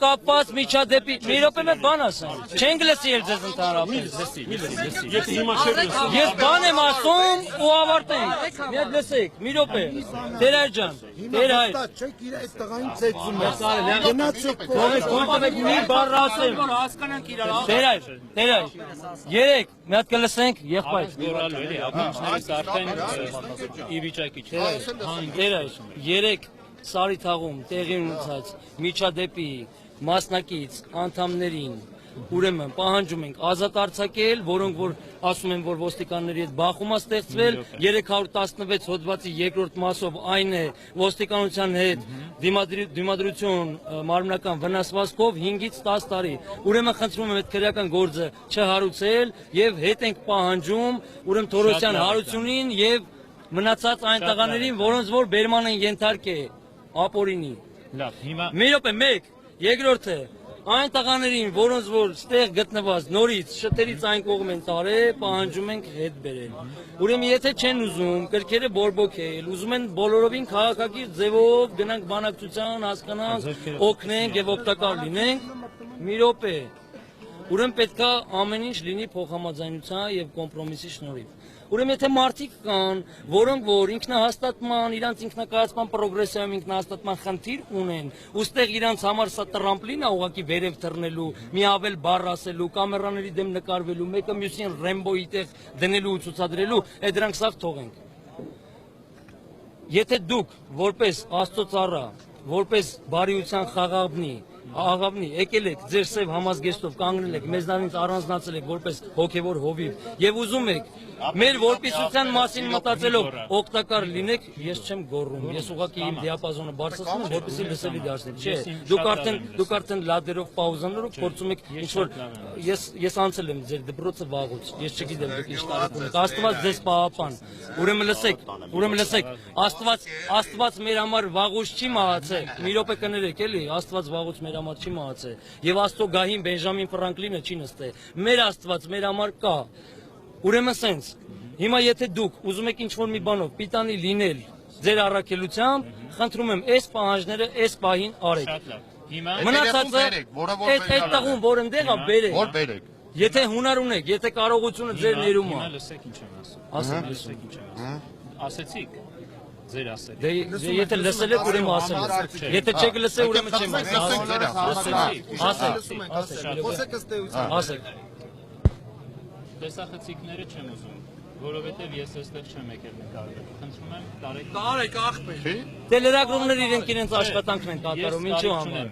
Կապված միջադեպի մի րոպե մեկ բան ասեմ չենք լսի էլ ձեզ ընդհանրապես ես բան եմ ասում ու ավարտենք մի հատ լսեք մի րոպե Տեր ջան Տեր հայր չեք իր այդ տղային ծեծում է գնացեք կողմեք մի բառ ասեմ հասկանանք իրար Տեր հայր երեք մի հատ կլսենք եղբայր գորալու էլի ապրանքներից արդեն ի վիճակի չէ Տեր հայր երեք Սարի թաղում տեղի ունեցած միջադեպի մասնակից անդամներին ուրեմն պահանջում ենք ազատ արձակել, որոնք որ ասում են որ ոստիկանների հետ բախում է ստեղծվել 316 հոդվածի երկրորդ մասով այն է ոստիկանության հետ դիմադրություն մարմնական վնասվածքով 5-ից 10 տարի ուրեմն խնդրում եմ այդ քրեական գործը չհարուցել եւ հետ ենք պահանջում ուրեմն Թորոսյան հարությունին եւ մնացած այն տղաներին որոնց որ բերման են ենթարկել ապօրինի լավ հիմա մի րոպե մեկ երկրորդը այն տղաներին որոնց որ ստեղ գտնված նորից շտերից այն կողմ են տարել պահանջում ենք հետ բերել ուրեմն եթե չեն ուզում կրքերը բորբոքել ուզում են բոլորովին քաղաքակիրթ ձևով գնանք բանակցության հասկանանք օգնենք եւ օգտակար լինենք մի րոպե ուրեմն պետքա ամեն ինչ լինի փոխհամաձայնության եւ կոմպրոմիսի շնորհիվ Ուրեմն եթե մարդիկ կան, որոնք որ ինքնահաստատման, իրանց ինքնակայացման պրոգրեսիայում ինքնահաստատման խնդիր ունեն, ուստեղ իրանց համար սա տրամպլին է ուղղակի վերև թռնելու, մի ավել բառ ասելու, կամերաների դեմ նկարվելու, մեկը մյուսին Ռեմբոյի տեղ դնելու ու ցուցադրելու, այդ դրանք սաղ թողենք։ Եթե դուք որպես Աստծո ծառա, որպես բարիության աղավնի եկել եք ձեր սև համազգեստով կանգնել եք մեզանից առանձնացել եք որպես հոգևոր հովիվ եւ ուզում եք մեր որպիսության մասին մտածելով օգտակար լինեք ես չեմ գոռում ես ուղղակի իմ դիապազոնը բարձրացնում եմ որպեսզի լսելի դարձնեք չէ դուք արդեն լադերով պաուզաներով փորձում եք ինչ որ ես անցել եմ ձեր դպրոցը վաղուց ես չգիտեմ դուք ինչ տարիք ունեք Աստված ձեզ պահապան ուրեմն լսեք Աստված մեր համար վաղուց չի մահացել մի րոպե կներեք էլի Աստված վաղուց մեր համար չի մահացել եւ Աստծո գահին Բենջամին Ֆրանկլինը չի նստել մեր Աստված մեր համար կա ուրեմն սենց հիմա եթե դուք ուզում եք ինչ-որ մի բանով պիտանի լինել ձեր առաքելությամբ խնդրում եմ այս պահանջները այս պահին արեք մնացածը այդ տղուն որ ընդեղ է բերեք եթե հունար ունեք եթե կարողությունը ձեր ներում է լսեք ինչ եմ ասում ասեցիք Ձեր ասել։ Եթե լսել եք ուրեմն ասել եք։ Եթե չեք լսել ուրեմն չեմ ասել։ Տեսախցիկները չեմ ուզում, որովհետև ես այստեղ չեմ եկել նկարել։ Խնդրում եմ տարեք աղբեր։ Դե լրագրողները իրենք իրենց աշխատանքն են կատարում, ինչու՞ համար։